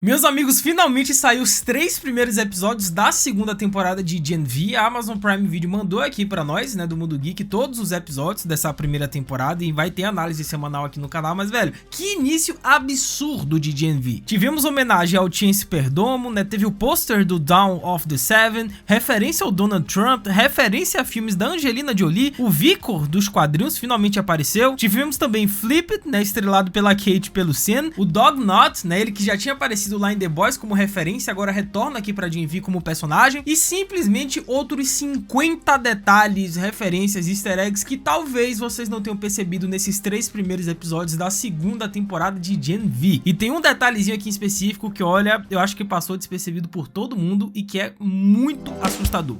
Meus amigos, finalmente saiu os 3 primeiros episódios da segunda temporada de Gen V. A Amazon Prime Video mandou aqui pra nós, né, do Mundo Geek, todos os episódios dessa primeira temporada e vai ter análise semanal aqui no canal. Mas, velho, que início absurdo de Gen V. Tivemos homenagem ao Chance Perdomo, né, teve o pôster do Dawn of the Seven, referência ao Donald Trump, referência a filmes da Angelina Jolie, o Vicor dos quadrinhos finalmente apareceu. Tivemos também Flipped, né, estrelado pela Kate Pelusian, o Dog Knot, né, ele que já tinha aparecido lá em The Boys como referência, agora retorna aqui pra Gen V como personagem, e simplesmente outros 50 detalhes, referências, easter eggs que talvez vocês não tenham percebido nesses 3 primeiros episódios da segunda temporada de Gen V. E tem um detalhezinho aqui em específico que, olha, eu acho que passou despercebido por todo mundo e que é muito assustador.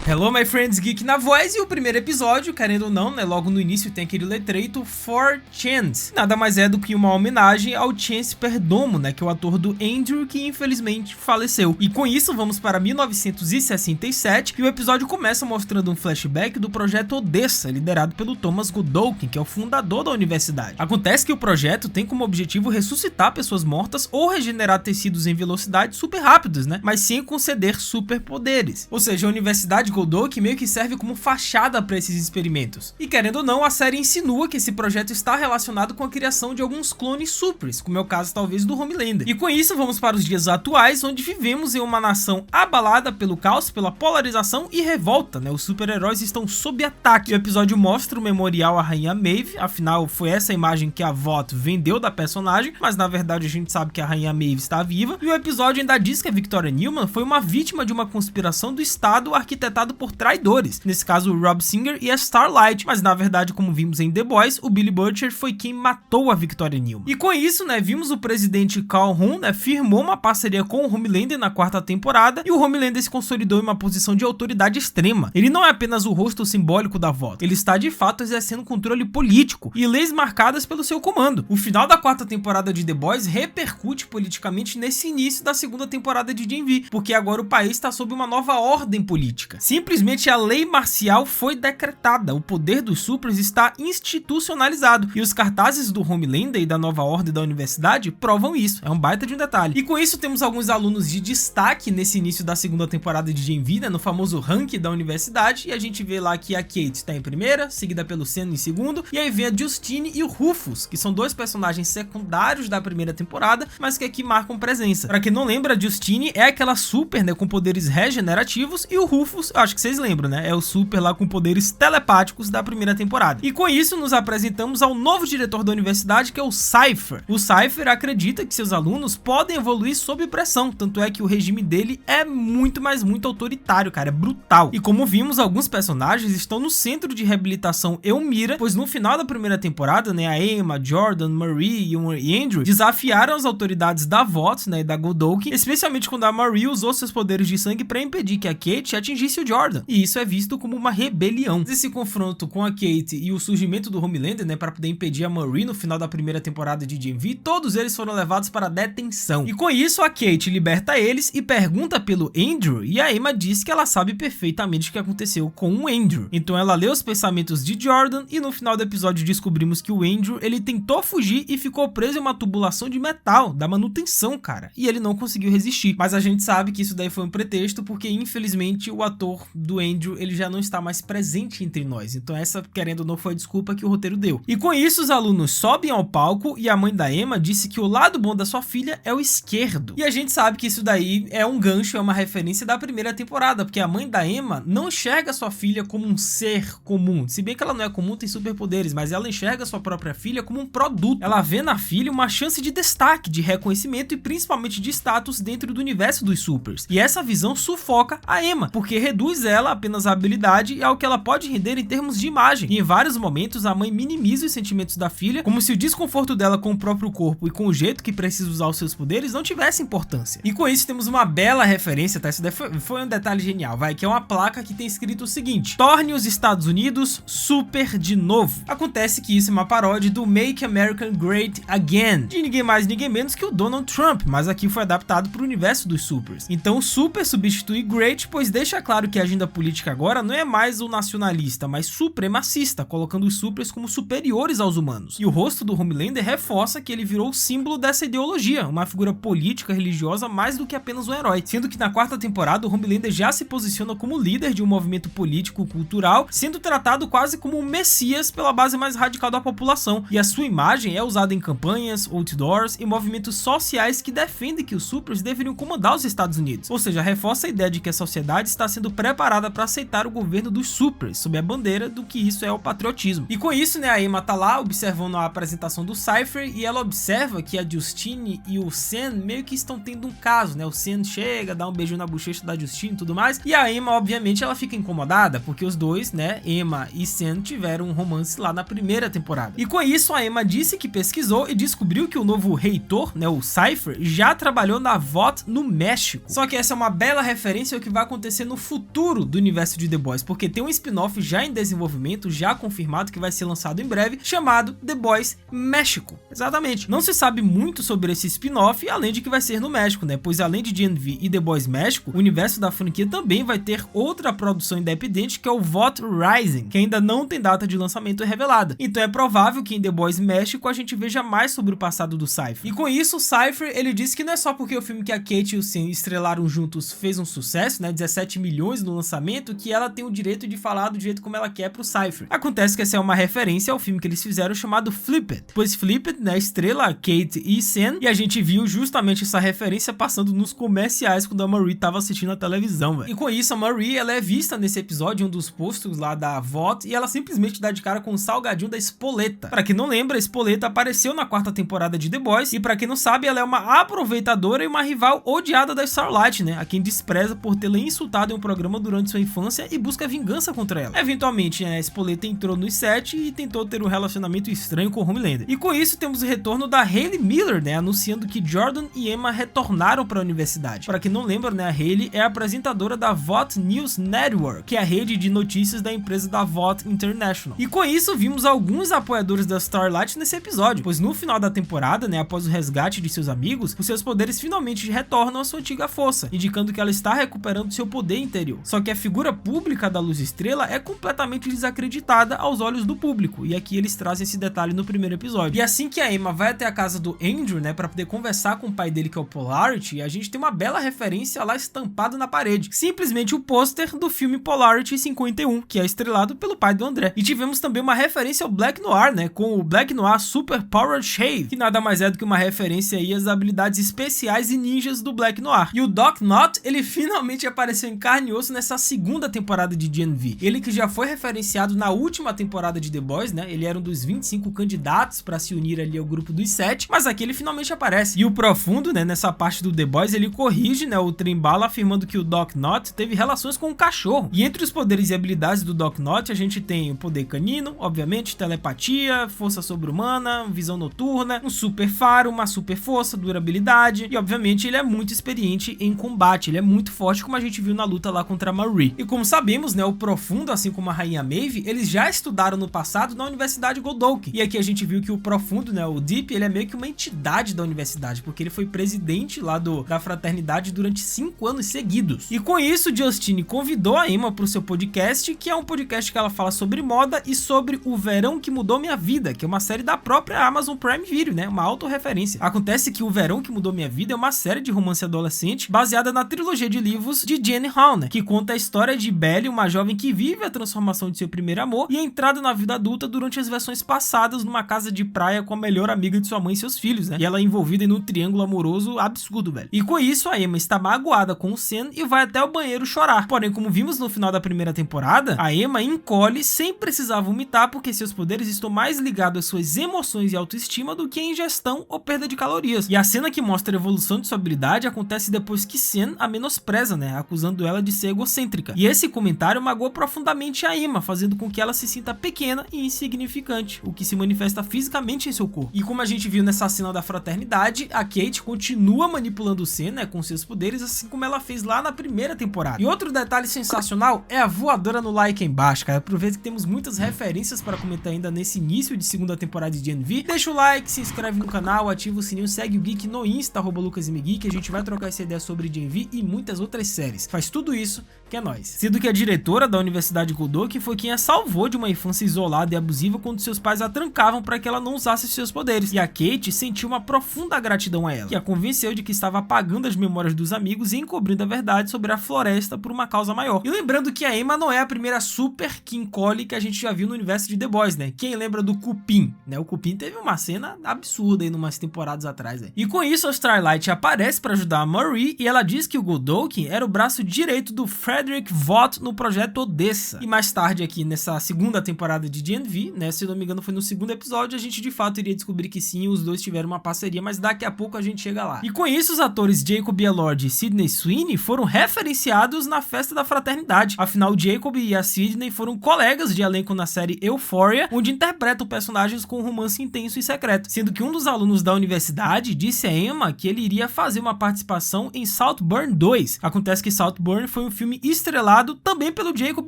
Hello my friends, Geek na voz, e o primeiro episódio, querendo ou não, né, logo no início tem aquele letreito For Chance. Nada mais é do que uma homenagem ao Chance Perdomo, né, que é o ator do Andrew, que infelizmente faleceu. E com isso vamos para 1967, e o episódio começa mostrando um flashback do projeto Odessa, liderado pelo Thomas Goldolkin, que é o fundador da universidade. Acontece que o projeto tem como objetivo ressuscitar pessoas mortas ou regenerar tecidos em velocidades super rápidas, né, mas sem conceder superpoderes. Ou seja, a universidade Goldolkin meio que serve como fachada para esses experimentos. E querendo ou não, a série insinua que esse projeto está relacionado com a criação de alguns clones supers, como é o caso talvez do Homelander. E com isso vamos para os dias atuais, onde vivemos em uma nação abalada pelo caos, pela polarização e revolta, né? Os super-heróis estão sob ataque. E o episódio mostra o memorial à rainha Maeve, afinal foi essa imagem que a Vought vendeu da personagem, mas na verdade a gente sabe que a rainha Maeve está viva. E o episódio ainda diz que a Victoria Newman foi uma vítima de uma conspiração do Estado arquitetada por traidores, nesse caso o Rob Singer e a Starlight, mas na verdade, como vimos em The Boys, o Billy Butcher foi quem matou a Victoria Newman. E com isso, né, vimos o presidente Calhoun, né, firmou uma parceria com o Homelander na 4ª temporada, e o Homelander se consolidou em uma posição de autoridade extrema. Ele não é apenas o rosto simbólico da Vought, ele está de fato exercendo controle político e leis marcadas pelo seu comando. O final da 4ª temporada de The Boys repercute politicamente nesse início da 2ª temporada de Gen V, porque agora o país está sob uma nova ordem política. Simplesmente a lei marcial foi decretada, o poder dos supers está institucionalizado, e os cartazes do Homelander e da nova ordem da universidade provam isso, é um baita de um detalhe. E com isso temos alguns alunos de destaque nesse início da 2ª temporada de Gen V, né, no famoso ranking da universidade, e a gente vê lá que a Kate está em primeira, seguida pelo Sam em segundo, e aí vem a Justine e o Rufus, que são 2 personagens secundários da primeira temporada, mas que aqui marcam presença. Pra quem não lembra, a Justine é aquela super, né, com poderes regenerativos, e o Rufus, acho que vocês lembram, né? É o super lá com poderes telepáticos da primeira temporada. E com isso nos apresentamos ao novo diretor da universidade, que é o Cypher. O Cypher acredita que seus alunos podem evoluir sob pressão, tanto é que o regime dele é muito, mas muito autoritário, cara, é brutal. E como vimos, alguns personagens estão no centro de reabilitação Elmira, pois no final da primeira temporada, né, a Emma, Jordan, Marie e Andrew desafiaram as autoridades da Vought, né, e da Goldolkin, especialmente quando a Marie usou seus poderes de sangue para impedir que a Kate atingisse o Jordan, e isso é visto como uma rebelião. Esse confronto com a Kate e o surgimento do Homelander, né, para poder impedir a Marie no final da primeira temporada de Gen V, todos eles foram levados para detenção. E com isso a Kate liberta eles e pergunta pelo Andrew, e a Emma diz que ela sabe perfeitamente o que aconteceu com o Andrew. Então ela lê os pensamentos de Jordan, e no final do episódio descobrimos que o Andrew, ele tentou fugir e ficou preso em uma tubulação de metal da manutenção, cara, e ele não conseguiu resistir. Mas a gente sabe que isso daí foi um pretexto, porque infelizmente o ator do Andrew, ele já não está mais presente entre nós, então essa, querendo ou não, foi a desculpa que o roteiro deu. E com isso os alunos sobem ao palco, e a mãe da Emma disse que o lado bom da sua filha é o esquerdo, e a gente sabe que isso daí é um gancho, é uma referência da primeira temporada, porque a mãe da Emma não enxerga sua filha como um ser comum, se bem que ela não é comum, tem superpoderes, mas ela enxerga sua própria filha como um produto. Ela vê na filha uma chance de destaque, de reconhecimento e principalmente de status dentro do universo dos supers, e essa visão sufoca a Emma, porque reduz ela apenas a habilidade e ao que ela pode render em termos de imagem. E em vários momentos a mãe minimiza os sentimentos da filha, como se o desconforto dela com o próprio corpo e com o jeito que precisa usar os seus poderes não tivesse importância. E com isso temos uma bela referência, tá? Isso daí foi um detalhe genial, vai, que é uma placa que tem escrito o seguinte: torne os Estados Unidos super de novo. Acontece que isso é uma paródia do Make America Great Again, de ninguém mais ninguém menos que o Donald Trump, mas aqui foi adaptado para o universo dos supers. Então o super substitui great, pois deixa claro que a agenda política agora não é mais o nacionalista, mas supremacista, colocando os supers como superiores aos humanos. E o rosto do Homelander reforça que ele virou o símbolo dessa ideologia, uma figura política religiosa mais do que apenas um herói, sendo que na quarta temporada o Homelander já se posiciona como líder de um movimento político-cultural, sendo tratado quase como um messias pela base mais radical da população, e a sua imagem é usada em campanhas, outdoors e movimentos sociais que defendem que os supers deveriam comandar os Estados Unidos, ou seja, reforça a ideia de que a sociedade está sendo preparada para aceitar o governo dos supers, sob a bandeira do que isso é o patriotismo. E com isso, né, a Emma tá lá observando a apresentação do Cypher e ela observa que a Justine e o Sam meio que estão tendo um caso, né? O Sam chega, dá um beijo na bochecha da Justine e tudo mais, e a Emma, obviamente, ela fica incomodada, porque os dois, né, Emma e Sam, tiveram um romance lá na primeira temporada. E com isso, a Emma disse que pesquisou e descobriu que o novo reitor, né, o Cypher, já trabalhou na VOT no México. Só que essa é uma bela referência ao que vai acontecer no futuro do universo de The Boys, porque tem um spin-off já em desenvolvimento, já confirmado que vai ser lançado em breve, chamado The Boys México. Exatamente. Não se sabe muito sobre esse spin-off, além de que vai ser no México, né? Pois além de GNV e The Boys México, o universo da franquia também vai ter outra produção independente, que é o VOT Rising, que ainda não tem data de lançamento revelada. Então é provável que em The Boys México a gente veja mais sobre o passado do Cypher. E com isso, o Cypher, ele disse que não é só porque o filme que a Kate e o Sam estrelaram juntos fez um sucesso, né, 17 milhões no lançamento, que ela tem o direito de falar do jeito como ela quer pro Cypher. Acontece que essa é uma referência ao filme que eles fizeram chamado Flipped, pois Flipped, né, estrela a Kate e Sam, e a gente viu justamente essa referência passando nos comerciais quando a Marie tava assistindo a televisão, velho. E com isso, a Marie, ela é vista nesse episódio em um dos postos lá da VOT, e ela simplesmente dá de cara com o salgadinho da Espoleta. Pra quem não lembra, a Espoleta apareceu na quarta temporada de The Boys, e pra quem não sabe, ela é uma aproveitadora e uma rival odiada da Starlight, né, a quem despreza por tê-la insultado em um programa durante sua infância e busca vingança contra ela. Eventualmente, né, a Espoleta entrou no set e tentou ter um relacionamento estranho com o Homelander. E com isso, temos o retorno da Hayley Miller, né, anunciando que Jordan e Emma retornaram para a universidade. Para quem não lembra, né, a Hayley é a apresentadora da VOT News Network, que é a rede de notícias da empresa da VOT International. E com isso, vimos alguns apoiadores da Starlight nesse episódio, pois no final da temporada, né, após o resgate de seus amigos, os seus poderes finalmente retornam à sua antiga força, indicando que ela está recuperando seu poder interior. Só que a figura pública da Luz Estrela é completamente desacreditada aos olhos do público, e aqui eles trazem esse detalhe no primeiro episódio. E assim que a Emma vai até a casa do Andrew, né, para poder conversar com o pai dele, que é o Polarity, a gente tem uma bela referência lá estampado na parede, simplesmente o pôster do filme Polarity 51, que é estrelado pelo pai do André. E tivemos também uma referência ao Black Noir, né, com o Black Noir Super Powered Shave, que nada mais é do que uma referência aí às habilidades especiais e ninjas do Black Noir. E o Doc Knott, ele finalmente apareceu em carne e osso nessa segunda temporada de GNV. Ele que já foi referenciado na última temporada de The Boys, né, ele era um dos 25 candidatos para se unir ali ao grupo dos 7, mas aqui ele finalmente aparece. E o Profundo, né, nessa parte do The Boys, ele corrige, né, o Trem-Bala, afirmando que o Doc Knott teve relações com um cachorro. E entre os poderes e habilidades do Doc Knott, a gente tem o poder canino, obviamente, telepatia, força sobre-humana, visão noturna, um super faro, uma super força, durabilidade, e obviamente ele é muito experiente em combate, ele é muito forte, como a gente viu na luta lá contra a Marie. E como sabemos, né, o Profundo, assim como a Rainha Maeve, eles já estudaram no passado na Universidade Godolkin. E aqui a gente viu que o Profundo, né, o Deep, ele é meio que uma entidade da universidade, porque ele foi presidente lá da fraternidade durante 5 anos seguidos. E com isso, Justine convidou a Emma pro seu podcast, que é um podcast que ela fala sobre moda e sobre O Verão que Mudou Minha Vida, que é uma série da própria Amazon Prime Video, né, uma autorreferência. Acontece que O Verão que Mudou Minha Vida é uma série de romance adolescente baseada na trilogia de livros de Jenny Han, né, que conta a história de Belly, uma jovem que vive a transformação de seu primeiro amor e a entrada na vida adulta durante as versões passadas numa casa de praia com a melhor amiga de sua mãe e seus filhos, né, e ela é envolvida em um triângulo amoroso absurdo, velho. E com isso, a Emma está magoada com o Sam e vai até o banheiro chorar. Porém, como vimos no final da primeira temporada, a Emma encolhe sem precisar vomitar, porque seus poderes estão mais ligados às suas emoções e autoestima do que a ingestão ou perda de calorias. E a cena que mostra a evolução de sua habilidade acontece depois que Sam a menospreza, né, acusando ela de ser egocêntrica. E esse comentário magoou profundamente a Emma, fazendo com que ela se sinta pequena e insignificante, o que se manifesta fisicamente em seu corpo. E como a gente viu nessa cena da fraternidade, a Kate continua manipulando o Sam, né, com seus poderes, assim como ela fez lá na primeira temporada. E outro detalhe sensacional é a voadora no like aí embaixo, cara. Aproveita que temos muitas referências para comentar ainda nesse início de segunda temporada de GNV. Deixa o like, se inscreve no canal, ativa o sininho, segue o Geek no Insta, @LucasMGeek, que a gente vai trocar essa ideia sobre GNV e muitas outras séries. Faz tudo isso isso, que é nóis. Sendo que a diretora da Universidade Godokin foi quem a salvou de uma infância isolada e abusiva quando seus pais a trancavam para que ela não usasse seus poderes. E a Kate sentiu uma profunda gratidão a ela, que a convenceu de que estava apagando as memórias dos amigos e encobrindo a verdade sobre a floresta por uma causa maior. E lembrando que a Emma não é a primeira super King Collie que a gente já viu no universo de The Boys, né? Quem lembra do Cupim, né? O Cupim teve uma cena absurda aí numas temporadas atrás, né? E com isso a Starlight aparece para ajudar a Marie e ela diz que o Godokin era o braço direito do Frederick Vought no projeto Odessa. E mais tarde aqui nessa segunda temporada de GNV, né? Se eu não me engano foi no segundo episódio, a gente de fato iria descobrir que sim, os dois tiveram uma parceria, mas daqui a pouco a gente chega lá. E com isso os atores Jacob Elord e Sydney Sweeney foram referenciados na festa da fraternidade. Afinal, Jacob e a Sydney foram colegas de elenco na série Euphoria, onde interpretam personagens com um romance intenso e secreto, sendo que um dos alunos da universidade disse a Emma que ele iria fazer uma participação em Saltburn 2. Acontece que Saltburn foi um filme estrelado também pelo Jacob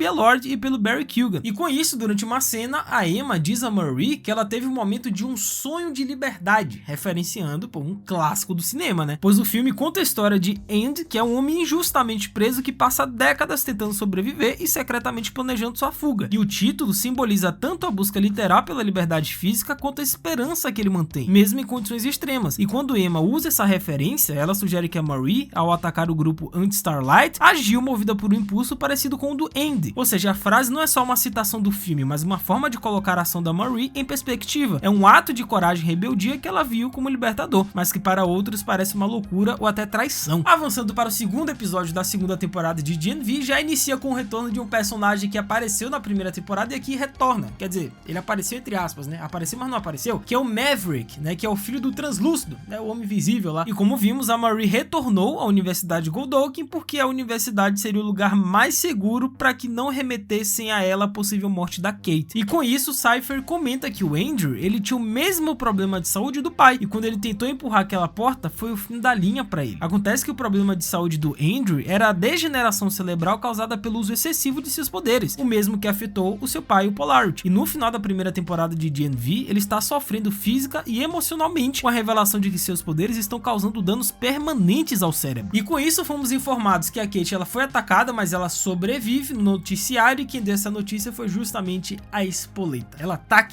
Elord e pelo Barry Keoghan. E com isso, durante uma cena, a Emma diz a Marie que ela teve um momento de um sonho de liberdade, referenciando um clássico do cinema, né? Pois o filme conta a história de End, que é um homem injustamente preso que passa décadas tentando sobreviver e secretamente planejando sua fuga. E o título simboliza tanto a busca literal pela liberdade física quanto a esperança que ele mantém, mesmo em condições extremas. E quando Emma usa essa referência, ela sugere que a Marie, ao atacar o grupo anti-Starlight, agiu movida por um impulso parecido com o do End. Ou seja, a frase não é só uma citação do filme, mas uma forma de colocar a ação da Marie em perspectiva. É um ato de coragem e rebeldia que ela viu como libertador, mas que para outros parece uma loucura ou até traição. Avançando para o segundo episódio da segunda temporada de GNV, já inicia com o retorno de um personagem que apareceu na primeira temporada e aqui retorna. Quer dizer, ele apareceu entre aspas, né? Apareceu, mas não apareceu. Que é o Maverick, né? Que é o filho do Translúcido, né? O homem visível lá. E como vimos, a Marie retornou à Universidade Godokin porque a universidade seria o lugar mais seguro para que não remetessem a ela a possível morte da Kate. E com isso, Cypher comenta que o Andrew, ele tinha o mesmo problema de saúde do pai, e quando ele tentou empurrar aquela porta, foi o fim da linha para ele. Acontece que o problema de saúde do Andrew era a degeneração cerebral causada pelo uso excessivo de seus poderes, o mesmo que afetou o seu pai, o Polarity. E no final da primeira temporada de GNV, ele está sofrendo física e emocionalmente com a revelação de que seus poderes estão causando danos permanentes ao cérebro. E com isso fomos informados que a Kate ela foi atacada, mas ela sobrevive no noticiário, e quem deu essa notícia foi justamente a Espoleta. Ela tá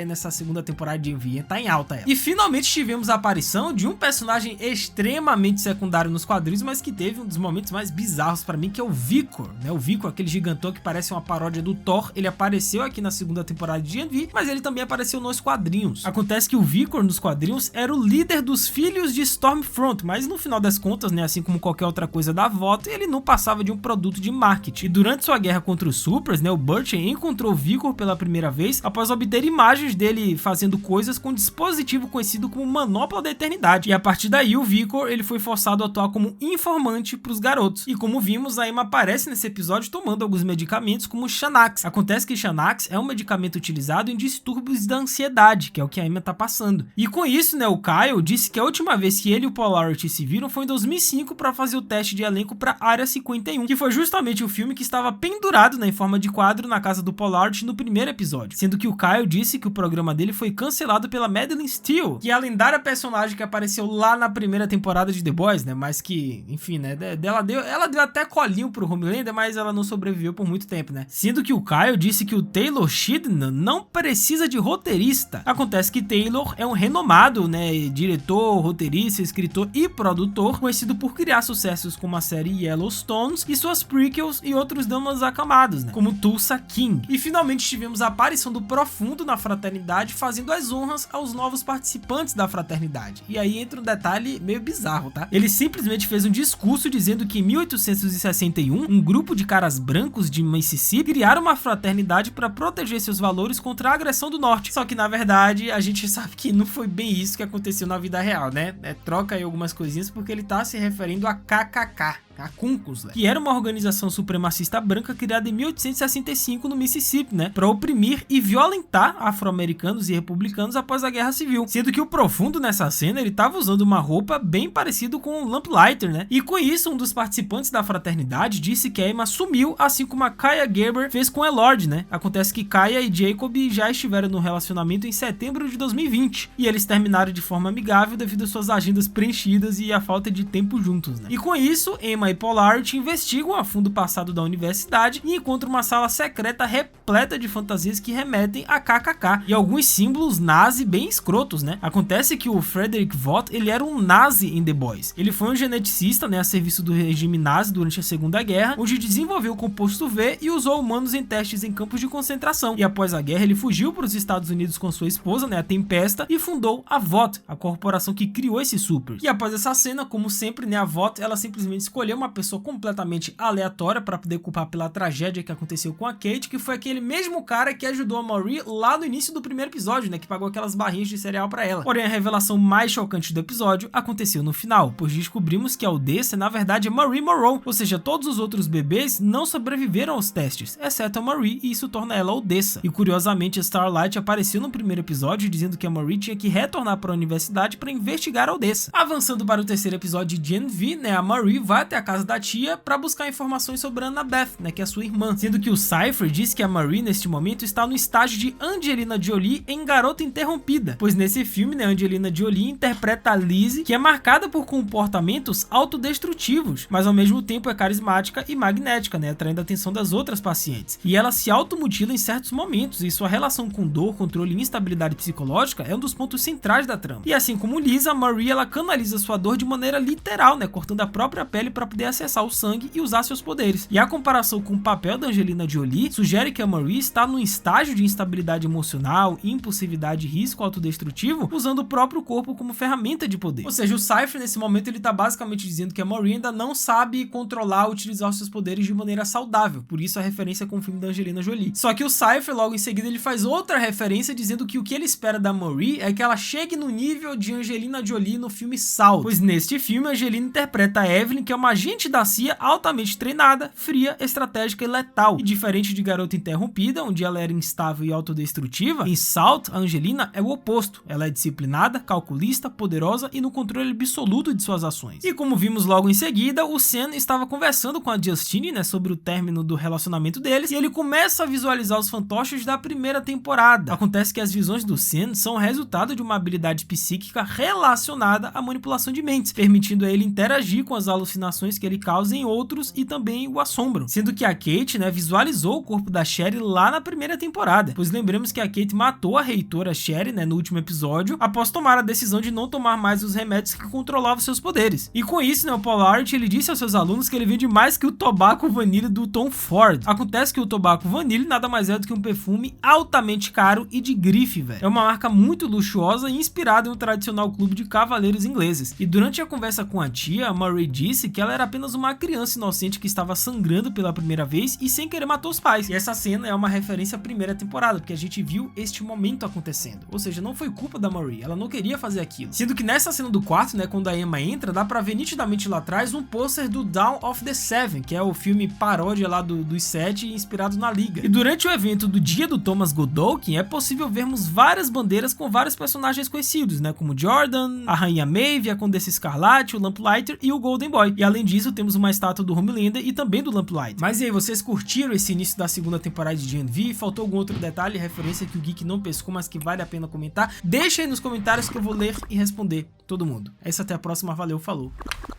nessa segunda temporada de GNV, tá em alta ela. E finalmente tivemos a aparição de um personagem extremamente secundário nos quadrinhos, mas que teve um dos momentos mais bizarros pra mim, que é o Vicor, né? O Vicor, aquele gigantão que parece uma paródia do Thor, ele apareceu aqui na segunda temporada de GNV, mas ele também apareceu nos quadrinhos. Acontece que o Vicor nos quadrinhos era o líder dos filhos de Stormfront, mas no final das contas, né, assim como qualquer outra coisa da Vought, ele não passava de um produto de marketing. E durante sua guerra contra os Supers, né, o Butcher encontrou o Vicor pela primeira vez após obter imagens dele fazendo coisas com um dispositivo conhecido como Manopla da Eternidade. E a partir daí o Vicor ele foi forçado a atuar como informante para os garotos. E como vimos, a Emma aparece nesse episódio tomando alguns medicamentos como Xanax. Acontece que Xanax é um medicamento utilizado em distúrbios da ansiedade, que é o que a Emma tá passando. E com isso, né, o Kyle disse que a última vez que ele e o Polarity se viram foi em 2005 para fazer o teste de elenco para Área 51, que foi justamente o filme que estava pendurado, né, em forma de quadro na casa do Polarity no primeiro episódio. Sendo que o Kyle disse que o programa dele foi cancelado pela Madeline Steele, que é a lendária personagem que apareceu lá na primeira temporada de The Boys, né, mas que, enfim, né, ela deu até colinho pro Homelander, mas ela não sobreviveu por muito tempo, né. Sendo que o Kyle disse que o Taylor Sheridan não precisa de roteirista. Acontece que Taylor é um renomado, né, diretor, roteirista, escritor e produtor, conhecido por criar sucessos como a série Yellowstones e suas prequels e outros damas acamados, né, como Tulsa King. E finalmente tivemos a aparição do Profundo na fraternidade, fazendo as honras aos novos participantes da fraternidade. E aí entra um detalhe meio bizarro, tá? Ele simplesmente fez um discurso dizendo que em 1861, um grupo de caras brancos de Mississippi criaram uma fraternidade para proteger seus valores contra a agressão do norte. Só que na verdade a gente sabe que não foi bem isso que aconteceu na vida real, né? Troca aí algumas coisinhas porque ele tá se referindo a KKK. A Ku Klux Klan, que era uma organização supremacista branca criada em 1865 no Mississippi, né, para oprimir e violentar afro-americanos e republicanos após a Guerra Civil. Sendo que o Profundo nessa cena, ele tava usando uma roupa bem parecida com o Lamplighter, né? E com isso, um dos participantes da fraternidade disse que a Emma sumiu, assim como a Kaya Gerber fez com Elord, né? Acontece que Kaya e Jacob já estiveram no relacionamento em setembro de 2020, e eles terminaram de forma amigável devido às suas agendas preenchidas e a falta de tempo juntos, né? E com isso, Emma Emma e Polarity investigam a fundo o passado da universidade e encontram uma sala secreta repleta de fantasias que remetem a KKK e alguns símbolos nazi bem escrotos, né? Acontece que o Frederick Vought, ele era um nazi em The Boys. Ele foi um geneticista, né, a serviço do regime nazi durante a Segunda Guerra, onde desenvolveu o composto V e usou humanos em testes em campos de concentração. E após a guerra, ele fugiu para os Estados Unidos com sua esposa, né, a Tempesta, e fundou a Vought, a corporação que criou esses supers. E após essa cena, como sempre, né, a Vought, ela simplesmente escolheu uma pessoa completamente aleatória para poder culpar pela tragédia que aconteceu com a Kate, que foi aquele mesmo cara que ajudou a Marie lá no início do primeiro episódio, né, que pagou aquelas barrinhas de cereal para ela. Porém, a revelação mais chocante do episódio aconteceu no final, pois descobrimos que a Odessa, na verdade, é Marie Monroe, ou seja, todos os outros bebês não sobreviveram aos testes, exceto a Marie, e isso torna ela Odessa. E curiosamente, Starlight apareceu no primeiro episódio dizendo que a Marie tinha que retornar para a universidade para investigar a Odessa. Avançando para o terceiro episódio de Gen V, né, a Marie vai até a casa da tia para buscar informações sobre a Annabeth, né, que é a sua irmã, sendo que o Cypher diz que a Marie neste momento está no estágio de Angelina Jolie em Garota Interrompida, pois nesse filme, né, Angelina Jolie interpreta a Lizzie, que é marcada por comportamentos autodestrutivos, mas ao mesmo tempo é carismática e magnética, né, atraindo a atenção das outras pacientes. E ela se automutila em certos momentos, e sua relação com dor, controle e instabilidade psicológica é um dos pontos centrais da trama. E assim como Lisa, a Marie, ela canaliza sua dor de maneira literal, né, cortando a própria pele para poder acessar o sangue e usar seus poderes. E a comparação com o papel da Angelina Jolie sugere que a Marie está num estágio de instabilidade emocional, impulsividade e risco autodestrutivo, usando o próprio corpo como ferramenta de poder. Ou seja, o Cypher nesse momento ele tá basicamente dizendo que a Marie ainda não sabe controlar, utilizar os seus poderes de maneira saudável, por isso a referência com o filme da Angelina Jolie. Só que o Cypher logo em seguida ele faz outra referência dizendo que o que ele espera da Marie é que ela chegue no nível de Angelina Jolie no filme Saw, pois neste filme a Angelina interpreta a Evelyn, que é uma agente da CIA altamente treinada, fria, estratégica e letal. E diferente de Garota Interrompida, onde ela era instável e autodestrutiva, em Salt, a Angelina é o oposto. Ela é disciplinada, calculista, poderosa e no controle absoluto de suas ações. E como vimos logo em seguida, o Sam estava conversando com a Justine, né, sobre o término do relacionamento deles, e ele começa a visualizar os fantoches da primeira temporada. Acontece que as visões do Sam são resultado de uma habilidade psíquica relacionada à manipulação de mentes, permitindo a ele interagir com as alucinações que ele causa em outros e também o assombram. Sendo que a Kate, né, visualizou o corpo da Sherry lá na primeira temporada, pois lembremos que a Kate matou a reitora Sherry, né, no último episódio, após tomar a decisão de não tomar mais os remédios que controlavam seus poderes. E com isso, né, o Polarity, ele disse aos seus alunos que ele vende mais que o Tobacco Vanille do Tom Ford. Acontece que o Tobacco Vanille nada mais é do que um perfume altamente caro e de grife, velho. É uma marca muito luxuosa e inspirada em um tradicional clube de cavaleiros ingleses. E durante a conversa com a tia, a Marie disse que ela era apenas uma criança inocente que estava sangrando pela primeira vez e sem querer matou os pais. E essa cena é uma referência à primeira temporada, porque a gente viu este momento acontecendo. Ou seja, não foi culpa da Marie, ela não queria fazer aquilo. Sendo que nessa cena do quarto, né, quando a Emma entra, dá pra ver nitidamente lá atrás um pôster do Dawn of the Seven, que é o filme paródia lá dos Sete, inspirado na Liga. E durante o evento do dia do Thomas Godolkin, é possível vermos várias bandeiras com vários personagens conhecidos, né, como Jordan, a Rainha Maeve, a Condessa Escarlate, o Lamplighter e o Golden Boy. E além disso, temos uma estátua do Homelander e também do Lamplighter. Mas e aí, vocês curtiram esse início da segunda temporada de Gen V? Faltou algum outro detalhe, referência que o Geek não pescou, mas que vale a pena comentar? Deixa aí nos comentários que eu vou ler e responder todo mundo. É isso, até a próxima, valeu, falou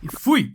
e fui!